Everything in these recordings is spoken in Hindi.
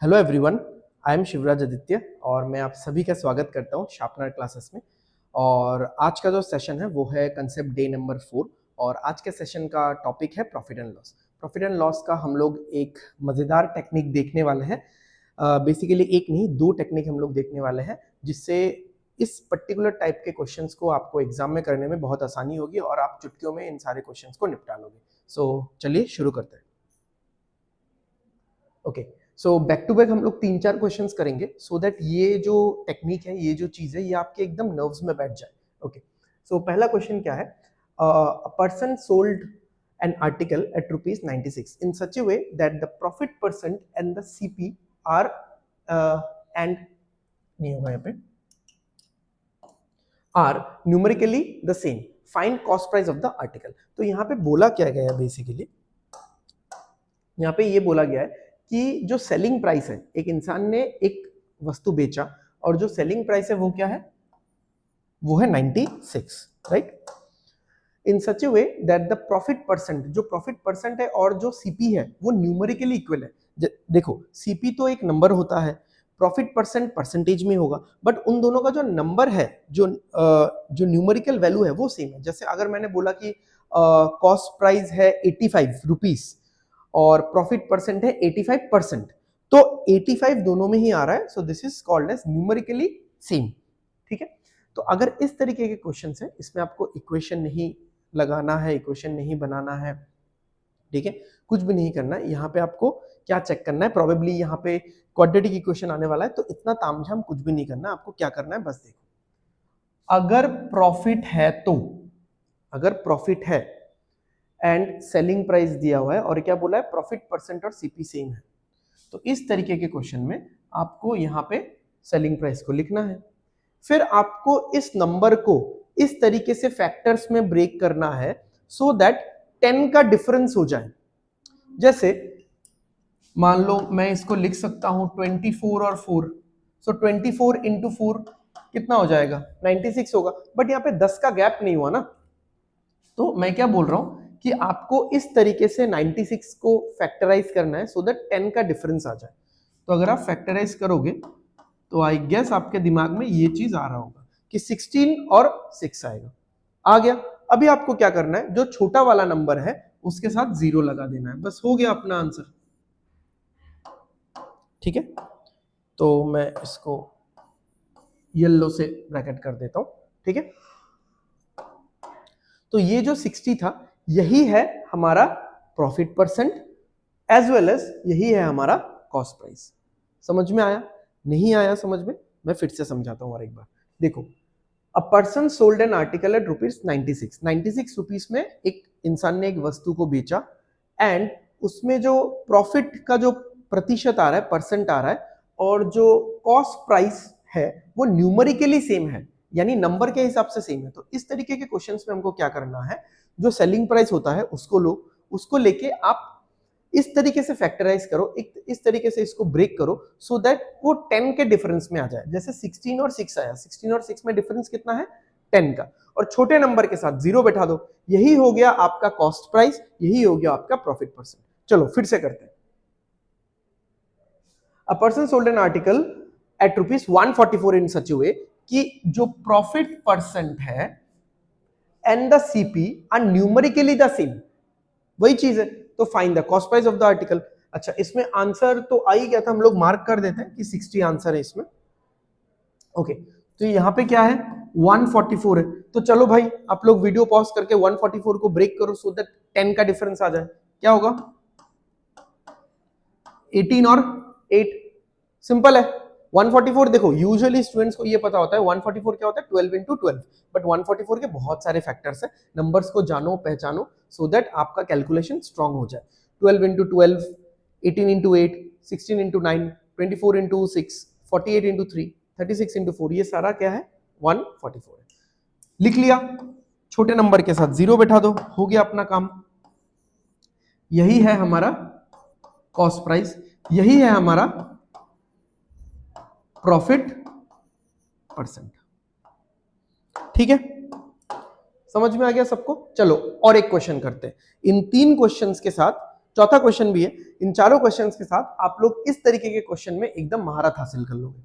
Hello everyone, I am Shivraj Aditya और मैं आप सभी का स्वागत करता हूँ शार्पनर क्लासेस में। और आज का जो सेशन है वो है कंसेप्ट डे नंबर 4 और आज के सेशन का टॉपिक है profit and loss. Profit and loss का हम लोग एक मज़ेदार टेक्निक देखने वाले हैं। बेसिकली एक नहीं, दो टेक्निक हम लोग देखने वाले हैं जिससे इस पर्टिकुलर टाइप के क्वेश्चंस को आपको एग्जाम में करने में बहुत आसानी होगी और आप चुटकियों में इन सारे क्वेश्चंस को निपटा लोगे। सो चलिए शुरू करते हैं। Okay, so back to back हम लोग 3-4 क्वेश्चंस करेंगे सो दैट ये जो टेक्निक है, ये जो चीज़ है, ये आपके एकदम नर्व्स में बैठ जाए। ओके, सो पहला क्वेश्चन क्या है? A person sold an article at rupees 96 in such a way that the profit percent and the CP are and नहीं होगा यहाँ पे, are numerically the same, find cost price of the article. तो यहाँ पे बोला क्या गया है? बेसिकली यहाँ पे ये बोला गया है कि जो सेलिंग प्राइस है, एक इंसान ने एक वस्तु बेचा और जो सेलिंग प्राइस है वो क्या है? वो है 96, right? In such a way that the profit percent, जो प्रॉफिट परसेंट है और जो सीपी है वो न्यूमेरिकली इक्वल है। देखो, सीपी तो एक नंबर होता है, प्रॉफिट परसेंट परसेंटेज में होगा, बट उन दोनों का जो नंबर है, जो न्यूमेरिकल वैल्यू है वो सेम है। जैसे अगर मैंने बोला कि कॉस्ट प्राइस है 85 रुपीज और प्रॉफिट परसेंट है 85%, तो 85 दोनों में ही आ रहा है, so this is called as numerically same. ठीक है, तो अगर इस तरीके के क्वेश्चन है, इसमें आपको इक्वेशन नहीं लगाना है, इक्वेशन नहीं बनाना है, ठीक है, कुछ भी नहीं करना है। यहाँ पे आपको क्या चेक करना है? प्रोबेबली यहाँ पे क्वाड्रेटिक इक्वेशन आने वाला है, तो इतना तामझाम कुछ भी नहीं करना। आपको क्या करना है, बस देखो, अगर प्रॉफिट है तो, अगर प्रॉफिट है एंड सेलिंग प्राइस दिया हुआ है और क्या बोला है? प्रॉफिट परसेंट और सीपी सेम है, तो इस तरीके के क्वेश्चन में आपको यहाँ पे सेलिंग प्राइस को लिखना है। फिर आपको इस नंबर को इस तरीके से फैक्टर्स में ब्रेक करना है सो दैट 10 का डिफरेंस हो जाए। जैसे मान लो मैं इसको लिख सकता हूं 24 और 4, सो 24 इंटू 4 कितना हो जाएगा? 96 होगा, बट यहाँ पे 10 का गैप नहीं हुआ ना। तो मैं क्या बोल रहा हूं कि आपको इस तरीके से 96 को फैक्टराइज करना है सो दैट 10 का डिफरेंस आ जाए। तो अगर आप फैक्टराइज करोगे तो आई गेस आपके दिमाग में ये चीज आ रहा होगा कि 16 और 6 आएगा। आ गया। अभी आपको क्या करना है? जो छोटा वाला नंबर है उसके साथ 0 लगा देना है, बस हो गया अपना आंसर। ठीक है, तो मैं इसको येलो से ब्रैकेट कर देता हूं। ठीक है, तो ये जो 60 था यही है हमारा profit percent as well as यही है हमारा कॉस्ट प्राइस। समझ में आया? नहीं आया समझ में? मैं फिर से समझाता हूं और एक बार। देखो, a person sold an article at rupees 96 rupees में एक इंसान ने एक वस्तु को बेचा एंड उसमें जो प्रॉफिट का जो प्रतिशत आ रहा है, परसेंट आ रहा है, और जो कॉस्ट प्राइस है वो न्यूमेरिकली सेम है, यानी नंबर के हिसाब से सेम है। तो इस तरीके के क्वेश्चंस में हमको क्या करना है? जो सेलिंग प्राइस होता है उसको लो, उसको लेके आप इस तरीके से फैक्टराइज करो, एक इस तरीके से इसको ब्रेक करो सो दैट वो 10 के डिफरेंस में आ जाए। जैसे 16 और 6 आया, 16 और 6 में डिफरेंस कितना है? 10 का, और छोटे नंबर के साथ 0 बैठा दो। यही हो गया आपका कॉस्ट प्राइस, यही हो गया आपका प्रॉफिट परसेंट। चलो फिर से करते हैं। A person sold an article at rupees 144 in such way कि जो प्रॉफिट परसेंट है and the CP are numerically the same, वही चीज है। तो find the cost price of the article. अच्छा, इसमें आंसर तो आ ही गया था, हम लोग मार्क कर देते हैं कि 60 आंसर है इसमें। ओके, तो यहाँ पे क्या है? 144 है। तो चलो भाई, आप लोग वीडियो पॉज करके 144 को ब्रेक करो सो दैट 10 का डिफरेंस आ जाए। क्या होगा? 18 और 8, सिंपल है। 144, देखो यूजुअली स्टूडेंट्स को ये पता होता है 144 क्या होता है? 12 इंटू 12, बट 144 के बहुत सारे फैक्टर्स है। नंबर्स को जानो, पहचानो सो दैट आपका कैलकुलेशन स्ट्रांग हो जाए। 12 into 12, 18 into 8, 16 into 9, 24 into 6, 48 into 3, 36 into 4, ये सारा क्या है? 144 है। लिख लिया, छोटे नंबर के साथ 0 बैठा दो, हो गया अपना काम। यही है हमारा कॉस्ट प्राइस, यही है हमारा प्रॉफिट परसेंट। ठीक है, समझ में आ गया सबको? चलो और एक क्वेश्चन करते हैं। इन 3 क्वेश्चंस के साथ चौथा क्वेश्चन भी है। इन चारों क्वेश्चंस के साथ आप लोग इस तरीके के क्वेश्चन में एकदम महारत हासिल कर लोगे।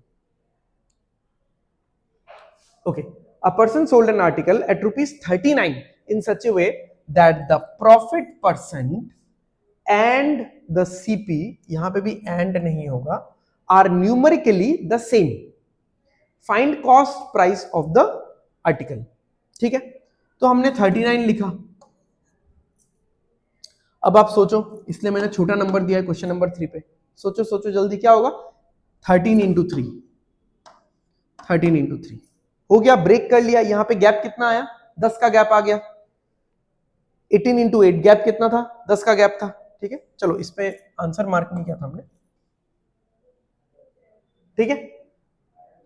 Okay, a person sold an article at ₹39 in such a way that the profit percent and the CP, यहां पे भी एंड नहीं होगा, are numerically the same, find cost price of the article. ठीक है, तो हमने 39 लिखा। अब आप सोचो, इसलिए मैंने छोटा नंबर दिया है क्वेश्चन नंबर 3 पे। सोचो सोचो जल्दी, क्या होगा? 13 इंटू 3, 13 इंटू 3 हो गया, ब्रेक कर लिया। यहां पे गैप कितना आया? 10 का गैप आ गया। 18 इंटू 8 गैप कितना था? 10 का गैप था। ठीक है, चलो इस पे आंसर मार्क नहीं किया था हमने। ठीक है,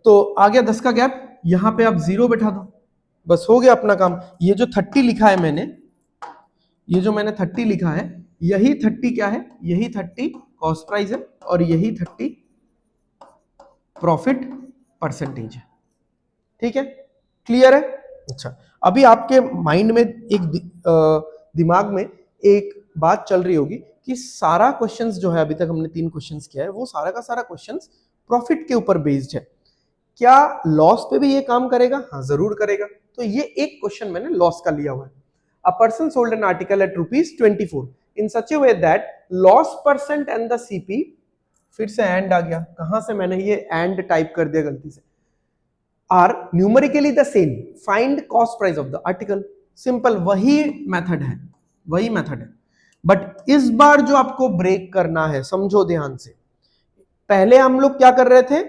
तो आ गया 10 का गैप, यहां पे आप 0 बैठा दो, बस हो गया अपना काम। ये जो 30 लिखा है मैंने, ये जो मैंने 30 लिखा है, यही 30 क्या है? यही 30 कॉस्ट प्राइस है और यही 30 प्रॉफिट परसेंटेज है। ठीक है, क्लियर है? अच्छा, अभी आपके माइंड में एक दिमाग में एक बात चल रही होगी कि सारा क्वेश्चंस जो है, अभी तक हमने 3 क्वेश्चंस किया है, वो सारा का सारा क्वेश्चंस प्रॉफिट के ऊपर बेस्ड है, क्या लॉस पे भी ये काम करेगा? हाँ जरूर करेगा। तो ये एक क्वेश्चन मैंने लॉस का लिया हुआ है। A person sold an article at ₹24 in such a way that loss percent and the CP, फिर से एंड आ गया, कहां से मैंने ये एंड टाइप कर दिया गलती से, are numerically the same, find cost price of the article. Simple, वही मेथड है, वही मेथड है। बट इस बार जो आपको ब्रेक करना है, समझो ध्यान से, पहले हम लोग क्या कर रहे थे?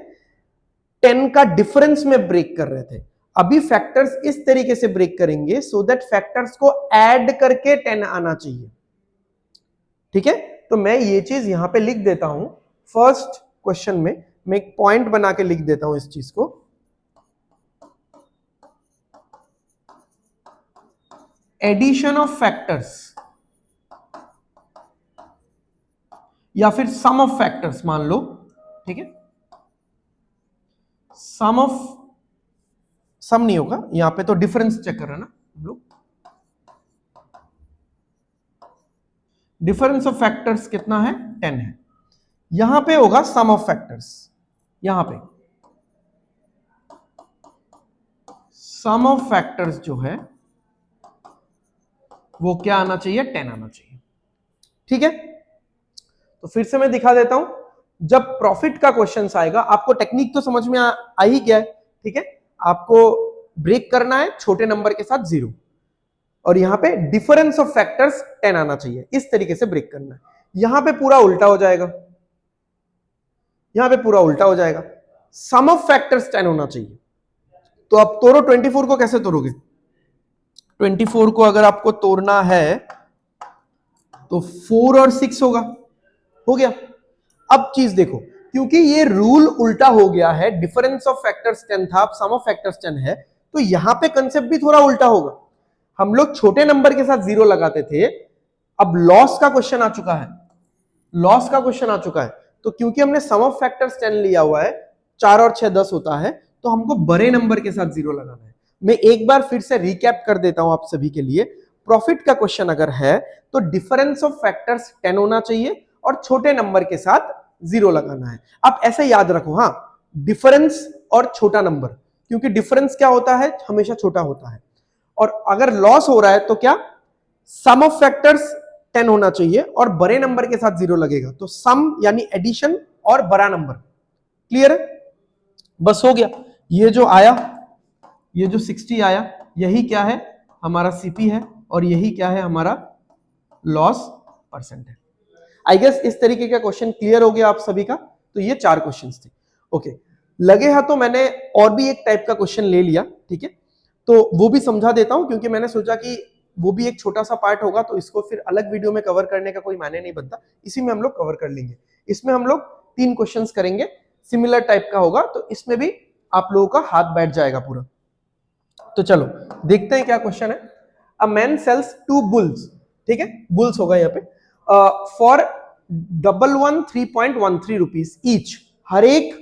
10 का डिफरेंस में ब्रेक कर रहे थे। अभी फैक्टर्स इस तरीके से ब्रेक करेंगे सो दैट फैक्टर्स को ऐड करके 10 आना चाहिए। ठीक है, तो मैं ये चीज यहां पे लिख देता हूं। फर्स्ट क्वेश्चन में मैं एक पॉइंट बना के लिख देता हूं इस चीज को। एडिशन ऑफ फैक्टर्स या फिर सम ऑफ फैक्टर्स मान लो। ठीक है, सम नहीं होगा यहां पे, तो डिफरेंस चेक कर रहे हैं ना हम लोग। डिफरेंस ऑफ फैक्टर्स कितना है? 10 है। यहां पे होगा सम ऑफ फैक्टर्स, यहां पे सम ऑफ फैक्टर्स जो है वो क्या आना चाहिए? 10 आना चाहिए। ठीक है, तो फिर से मैं दिखा देता हूं। जब प्रॉफिट का क्वेश्चन आएगा, आपको टेक्निक तो समझ में आ ही गया है। ठीक है, आपको ब्रेक करना है छोटे नंबर के साथ 0, और यहां पे डिफरेंस ऑफ फैक्टर्स 10 आना चाहिए। इस तरीके से ब्रेक करना है। यहां पे पूरा उल्टा हो जाएगा, यहां पे पूरा उल्टा हो जाएगा। सम ऑफ फैक्टर्स 10 होना चाहिए। तो अब तोड़ो, 24 को कैसे तोड़ोगे? 24 को अगर आपको तोड़ना है तो 4 और 6 होगा, हो गया। अब चीज देखो, क्योंकि ये रूल उल्टा हो गया है, डिफरेंस ऑफ फैक्टर्स 10 था, अब सम ऑफ फैक्टर्स 10 है, तो यहां पे कंसेप्ट भी थोड़ा उल्टा होगा। हम लोग छोटे नंबर के साथ 0 लगाते थे, अब लॉस का क्वेश्चन आ चुका है, लॉस का क्वेश्चन आ चुका है, तो क्योंकि हमने सम ऑफ फैक्टर्स 10 लिया हुआ है, 4 और 6 10 होता है, तो हमको बड़े नंबर के साथ 0 लगाना है। मैं एक बार फिर से रिकैप कर देता हूं आप सभी के लिए। प्रॉफिट का क्वेश्चन अगर है तो डिफरेंस ऑफ फैक्टर्स 10 होना चाहिए और छोटे नंबर के साथ 0 लगाना है। आप ऐसे याद रखो, हाँ, डिफरेंस और छोटा नंबर, क्योंकि डिफरेंस क्या होता है? हमेशा छोटा होता है। और अगर लॉस हो रहा है तो क्या? सम ऑफ फैक्टर्स 10 होना चाहिए और बड़े नंबर के साथ 0 लगेगा, तो सम यानी एडिशन और बड़ा नंबर। क्लियर है? बस हो गया। ये जो आया, ये जो 60 आया, यही क्या है? हमारा सीपी है, और यही क्या है? हमारा लॉस परसेंट है। आई गेस इस तरीके का क्वेश्चन क्लियर हो गया आप सभी का। तो ये 4 क्वेश्चंस थे। ओके, लगे हाथों मैंने और भी एक टाइप का क्वेश्चन ले लिया। ठीक है, तो वो भी समझा देता हूं, क्योंकि मैंने सोचा कि वो भी एक छोटा सा पार्ट होगा, तो इसको फिर अलग वीडियो में कवर करने का कोई मायने नहीं बनता, इसी में हम लोग कवर कर लेंगे। इसमें हम लोग 3 क्वेश्चंस करेंगे, सिमिलर टाइप का होगा, तो इसमें भी आप लोगों का हाथ बैठ जाएगा पूरा। तो चलो देखते हैं क्या क्वेश्चन है। अ मैन सेल्स 2 बुल्स, ठीक है, बुल्स होगा यहाँ पे, फॉर 113.13 रुपीज ईच। हर एक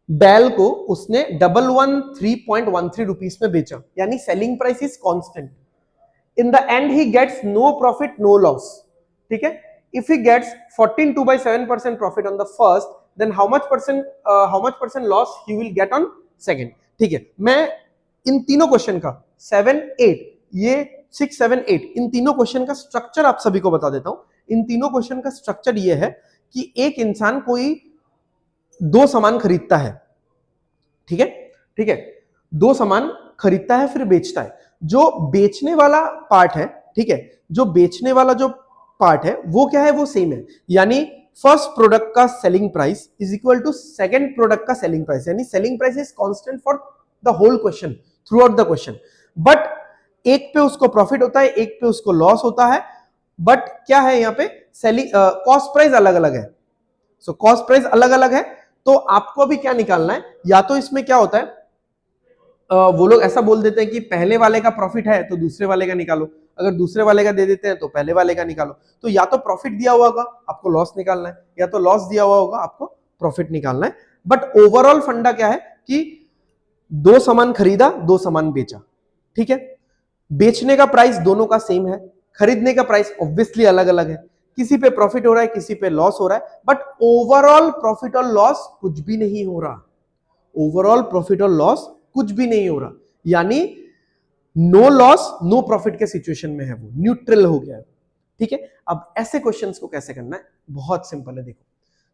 बैल को उसने 113.13 रुपीज में बेचा, यानी selling price is constant. In the end he gets no profit no loss. ठीक है, if he gets 14/2/7% profit on the first, then how much percent loss he will get on second. ठीक है, मैं इन तीनों क्वेश्चन का 7, 8, ये 6, 7, 8 इन तीनों क्वेश्चन का स्ट्रक्चर आप सभी को बता देता हूं। इन तीनों क्वेश्चन का स्ट्रक्चर ये है कि एक इंसान कोई दो सामान खरीदता है, ठीक है, ठीक है, दो सामान खरीदता है फिर बेचता है। जो बेचने वाला पार्ट है, ठीक है, जो बेचने वाला जो पार्ट है वो क्या है, वो सेम है। यानी फर्स्ट प्रोडक्ट का selling price is equal to second product का सेलिंग प्राइस, यानी selling price is constant for the whole question, throughout the question. But एक पे उसको प्रॉफिट होता है, एक पे उसको लॉस होता है। बट क्या है यहाँ पे, सेलिंग कॉस्ट प्राइस अलग अलग है। सो कॉस्ट प्राइस अलग अलग है, तो आपको अभी क्या निकालना है, या तो इसमें क्या होता है, वो लोग ऐसा बोल देते हैं कि पहले वाले का प्रॉफिट है तो दूसरे वाले का निकालो, अगर दूसरे वाले का दे देते हैं तो पहले वाले का निकालो। तो या तो प्रॉफिट दिया हुआ होगा आपको लॉस निकालना है, या तो लॉस दिया हुआ होगा आपको प्रॉफिट निकालना है। बट ओवरऑल फंडा क्या है कि दो सामान खरीदा, दो सामान बेचा, ठीक है, बेचने का प्राइस दोनों का सेम है, खरीदने का प्राइस ऑब्वियसली अलग अलग है, किसी पे प्रॉफिट हो रहा है किसी पे लॉस हो रहा है, बट ओवरऑल प्रॉफिट और लॉस कुछ भी नहीं हो रहा, ओवरऑल प्रॉफिट और लॉस कुछ भी नहीं हो रहा, यानी नो लॉस नो प्रॉफिट के सिचुएशन में है, वो न्यूट्रल हो गया है, ठीक है। अब ऐसे क्वेश्चंस को कैसे करना है, बहुत सिंपल है। देखो,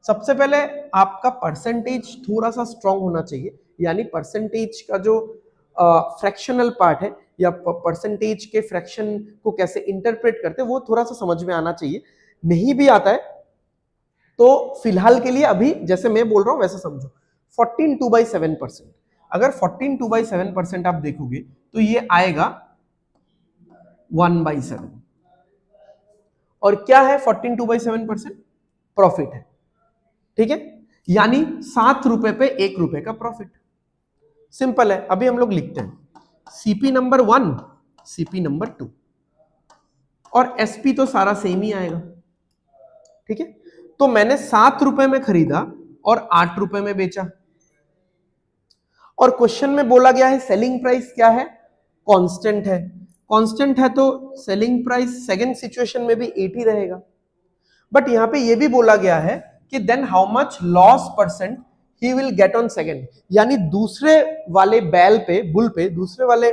सबसे पहले आपका परसेंटेज थोड़ा सा स्ट्रांग होना चाहिए, यानी परसेंटेज का जो फ्रैक्शनल पार्ट है या परसेंटेज के फ्रैक्शन को कैसे इंटरप्रेट करते हैं वो थोड़ा सा समझ में आना चाहिए। नहीं भी आता है तो फिलहाल के लिए अभी जैसे मैं बोल रहा हूं वैसे समझो। 14/2/7%, अगर 14/2/7% आप देखोगे तो ये आएगा 1/7, और क्या है 14/2/7%, प्रॉफिट है, ठीक है, यानी 7 रुपए पे 1 रुपए का प्रॉफिट। सिंपल है। अभी हम लोग लिखते हैं सीपी नंबर 1, सीपी नंबर 2, और एसपी तो सारा सेम ही आएगा, ठीक है। तो मैंने 7 रुपए में खरीदा और 8 रुपए में बेचा, और क्वेश्चन में बोला गया है सेलिंग प्राइस क्या है, कांस्टेंट है। कांस्टेंट है तो सेलिंग प्राइस सेकंड सिचुएशन में भी 8 ही रहेगा। बट यहां पे ये भी बोला गया है कि then how much loss percent he will get on second, यानी दूसरे वाले बैल पे, बुल पे, दूसरे वाले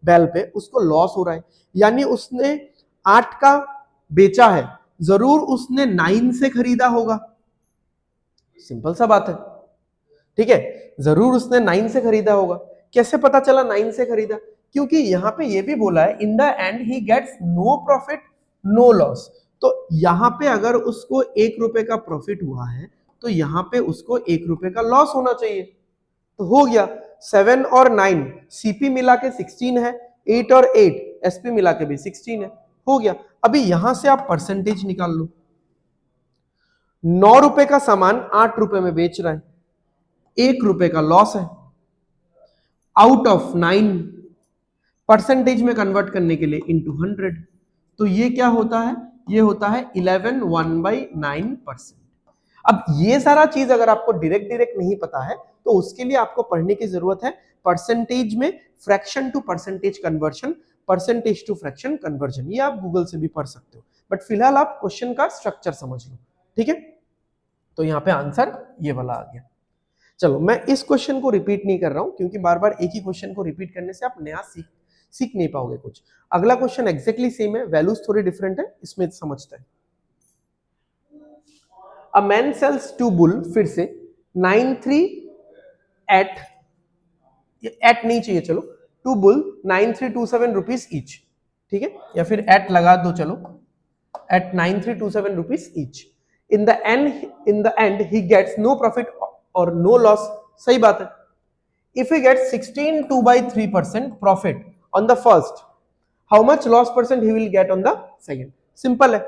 बैल पे उसको लॉस हो रहा है, यानी उसने 8 का बेचा है, जरूर उसने 9 से खरीदा होगा, सिंपल सा बात है, ठीक है, जरूर उसने 9 से खरीदा होगा। कैसे पता चला 9 से खरीदा, क्योंकि यहां पे ये भी बोला है in the end he gets no profit no loss. तो यहां पे अगर उसको 1 रुपए का प्रॉफिट हुआ है तो यहां पे उसको 1 रुपए का लॉस होना चाहिए। तो हो गया 7 और 9 सीपी मिला के 16 है, 8 और 8 एसपी मिला के भी 16 है, हो गया। अभी यहां से आप परसेंटेज निकाल लो। 9 रुपए का सामान 8 रुपए में बेच रहा है, 1 रुपए का लॉस है। आउट ऑफ 9 परसेंटेज में कन्वर्ट करने के लिए इंटू 100, तो ये क्या होता है, ये होता है 11 1/9%। अब ये सारा चीज अगर आपको डायरेक्ट नहीं पता है तो उसके लिए आपको पढ़ने की जरूरत है परसेंटेज में fraction to percentage conversion, percentage to fraction conversion, ये आप गूगल से भी पढ़ सकते हो। बट फिलहाल आप क्वेश्चन का स्ट्रक्चर समझ लो, ठीक है। तो यहाँ पे आंसर ये वाला आ गया। चलो, मैं इस क्वेश्चन को रिपीट नहीं कर रहा हूं क्योंकि बार बार एक ही क्वेश्चन को रिपीट करने से आप नया सीख नहीं पाओगे कुछ। अगला क्वेश्चन एग्जैक्टली सेम है, वैल्यूज थोड़ी डिफरेंट है, इसमें समझते हैं। A man sells two bull, फिर से 93 एट नहीं चाहिए, चलो, टू बुल 9327 रुपीज ईच, ठीक है, या फिर एट लगा दो, चलो, at 9327 rupees each. In the end he gets no profit और नो लॉस, सही बात है। If he gets 16/2/3% profit on the first, how much loss percent he will get on the second. Simple है,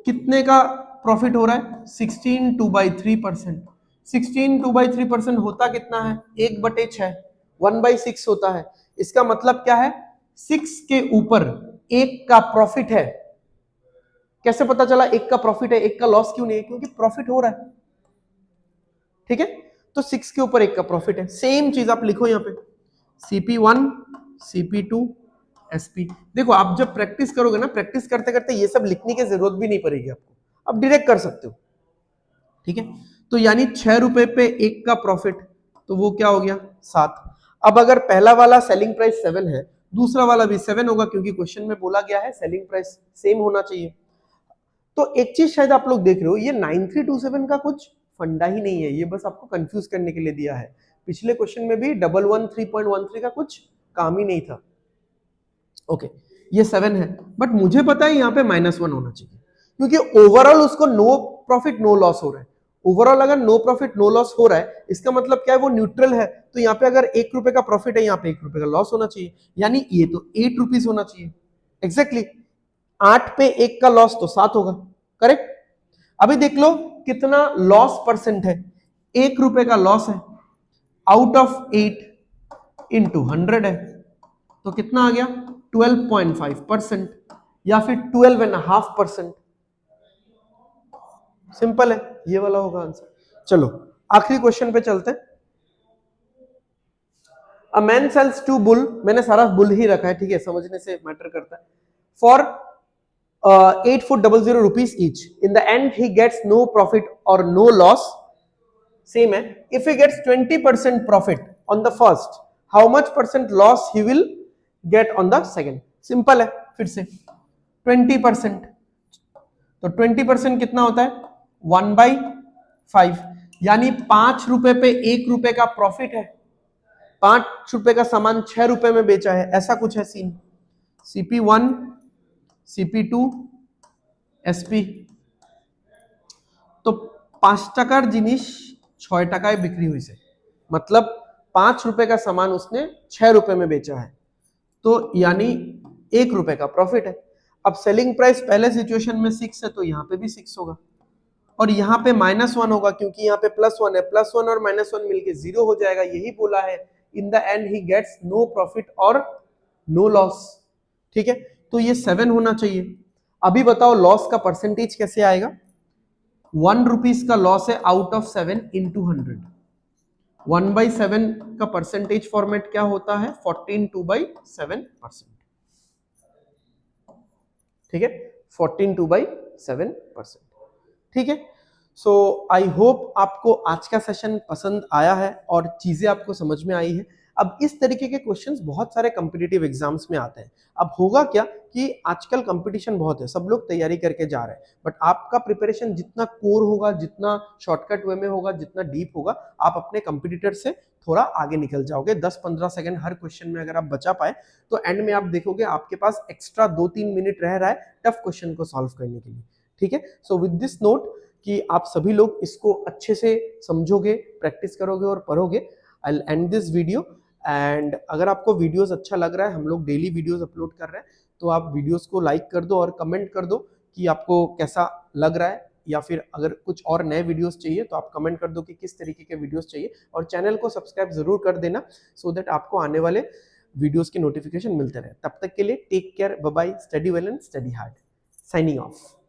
कितने का प्रॉफिट हो रहा है, 16/2/3%। 16/2/3% होता कितना है, 1/6, 1/6 होता है। इसका मतलब क्या है, 6 के ऊपर 1 का प्रॉफिट है। कैसे पता चला 1 का प्रॉफिट है, 1 का लॉस क्यों नहीं है, क्योंकि प्रॉफिट हो रहा है, ठीक है। तो 6 के ऊपर 1 का प्रॉफिट है। सेम चीज आप लिखो यहाँ पे, CP1, CP2, एसपी। देखो आप जब प्रैक्टिस करोगे ना, प्रैक्टिस करते करते ये सब लिखने की जरूरत भी नहीं पड़ेगी आपको, आप डायरेक्ट कर सकते हो। ठीक है, तो यानी 6 रुपए पे एक का प्रॉफिट, तो वो क्या हो गया 7। अब अगर पहला वाला सेलिंग प्राइस 7 है, दूसरा वाला भी 7 होगा, क्योंकि क्वेश्चन में बोला गया है सेलिंग प्राइस सेम होना चाहिए। तो एक चीज शायद आप लोग देख रहे हो, ये 9327 का कुछ फंडा ही नहीं है, ये बस आपको कंफ्यूज करने के लिए दिया है। पिछले क्वेश्चन में भी 113.13 का कुछ काम ही नहीं था। ओके, ये 7 है, बट मुझे पता है यहाँ पे -1 होना चाहिए, क्योंकि ओवरऑल उसको नो प्रॉफिट नो लॉस हो रहा है। ओवरऑल अगर नो प्रॉफिट नो लॉस हो रहा है, इसका मतलब क्या है, वो न्यूट्रल है। तो यहाँ पे अगर 1 रुपए का प्रॉफिट है, यहाँ पे 1 रुपए का लॉस होना चाहिए, यानी ये तो 8 रुपीज होना चाहिए। एग्जैक्टली 8 पे 1 का लॉस तो 7 होगा, करेक्ट। अभी देख लो कितना लॉस परसेंट है, 1 रुपए का लॉस है, आउट ऑफ 8 इंटू 100 है, तो कितना आ गया 12.5% या फिर 12.5%। सिंपल है, ये वाला होगा आंसर। चलो आखिरी क्वेश्चन पे चलते हैं। अ मैन सेल्स 2 बुल, मैंने सारा बुल ही रखा है, ठीक है, समझने से मैटर करता है। For 8,400 rupees each. In the end, he gets no profit or no loss. Same है. If he gets 20% profit on the first, how much percent loss he will get on the second? Simple है, फिर से 20%. तो 20% कितना होता है 1/5, यानी 5 रुपए पे 1 रुपए का प्रॉफिट है। 5 रुपए का सामान 6 रुपए में बेचा है, ऐसा कुछ है सीन। CP1, CP2, SP, तो 5 টাকার জিনিস 6 টাকায় बिक्री हुई से, मतलब 5 रुपए का सामान उसने 6 रुपए में बेचा है, तो यानी 1 रुपए का प्रॉफिट है। अब सेलिंग प्राइस पहले सिचुएशन में 6 है, तो यहाँ पे भी 6 होगा, और यहाँ पे -1 होगा, क्योंकि यहाँ पे +1 है, +1 और -1 मिलके 0 हो जाएगा। यही बोला है, in the end he gets no profit और नो लॉस। ठीक है, तो ये 7 होना चाहिए। अभी बताओ लॉस का परसेंटेज कैसे आएगा। 1 रुपीज का लॉस है आउट ऑफ 7 इंटू 100, 1/7 का परसेंटेज फॉर्मेट क्या होता है 14 2/7%। ठीक है, 14 2/7%। ठीक है, सो आई होप आपको आज का सेशन पसंद आया है और चीजें आपको समझ में आई है। अब इस तरीके के क्वेश्चंस बहुत सारे कॉम्पिटिटिव एग्जाम्स में आते हैं। अब होगा क्या कि आजकल कंपटीशन बहुत है, सब लोग तैयारी करके जा रहे हैं, बट आपका प्रिपरेशन जितना कोर होगा, जितना शॉर्टकट वे में होगा, जितना डीप होगा, आप अपने कंपटीटर से थोड़ा आगे निकल जाओगे। 10-15 सेकंड हर क्वेश्चन में अगर आप बचा पाए, तो एंड में आप देखोगे आपके पास एक्स्ट्रा 2-3 मिनट रह रहा है टफ क्वेश्चन को सॉल्व करने के लिए। ठीक है, सो विद दिस नोट कि आप सभी लोग इसको अच्छे से समझोगे, प्रैक्टिस करोगे और पढ़ोगे, I will and this video. And अगर आपको वीडियोस अच्छा लग रहा है, हम लोग डेली वीडियोस अपलोड कर रहे हैं, तो आप वीडियोस को लाइक कर दो और कमेंट कर दो कि आपको कैसा लग रहा है, या फिर अगर कुछ और नए वीडियोस चाहिए तो आप कमेंट कर दो कि किस तरीके के वीडियोस चाहिए, और चैनल को सब्सक्राइब जरूर कर देना, सो दैट आपको आने वाले वीडियोस के नोटिफिकेशन मिलते रहे। तब तक के लिए take care, bye bye, study well and study hard, signing of.